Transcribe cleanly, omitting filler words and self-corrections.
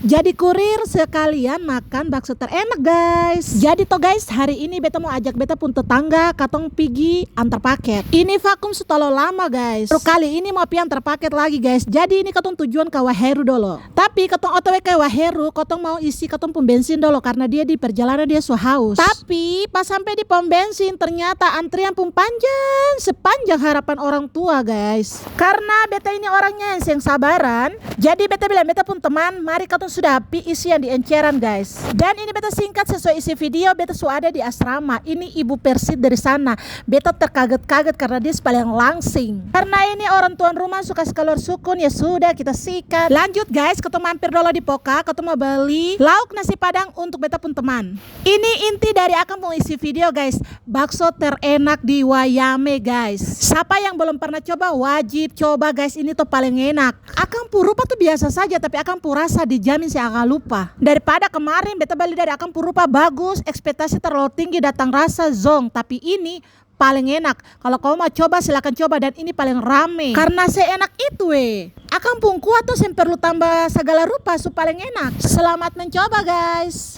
Jadi kurir sekalian makan bakso terenak guys. Jadi toh guys, hari ini beta mau ajak beta pun tetangga katong pergi antar paket. Ini vakum setolo lama guys. Baru kali ini mau pi antar paket lagi guys. Jadi ini katong tujuan ke Waheru dulu. Tapi katong OTW ke Waheru, katong mau isi katong pom bensin dulu karena dia di perjalanan dia so haus. Tapi pas sampai di pom bensin ternyata antrian pun panjang sepanjang harapan orang tua guys. Karena beta ini orangnya yang sabaran, jadi beta bilang beta pun teman, mari katong sudah pi isi yang di enceran guys. Dan ini beta singkat sesuai isi video, beta sudah ada di asrama. Ini ibu Persit dari sana. Beta terkaget-kaget karena dia paling langsing. Karena ini orang tuan rumah suka sekalor sukun, ya sudah kita sikat. Lanjut guys, ketemu mampir dulu di Poka, ketemu beli lauk nasi padang untuk beta pun teman. Ini inti dari akan mau isi video guys. Bakso terenak di Wayame guys. Siapa yang belum pernah coba wajib coba guys, ini tuh paling enak. Akang Purupa tuh biasa saja, tapi Akang Purasa dijamin saya akan lupa. Daripada kemarin beta beli dari Akang Purupa bagus, ekspektasi terlalu tinggi datang rasa zong, tapi ini paling enak. Kalau kau mau coba silakan coba, dan ini paling rame karena seenak itu Akang pun kuat tuh, perlu tambah segala rupa supaya paling enak. Selamat mencoba guys.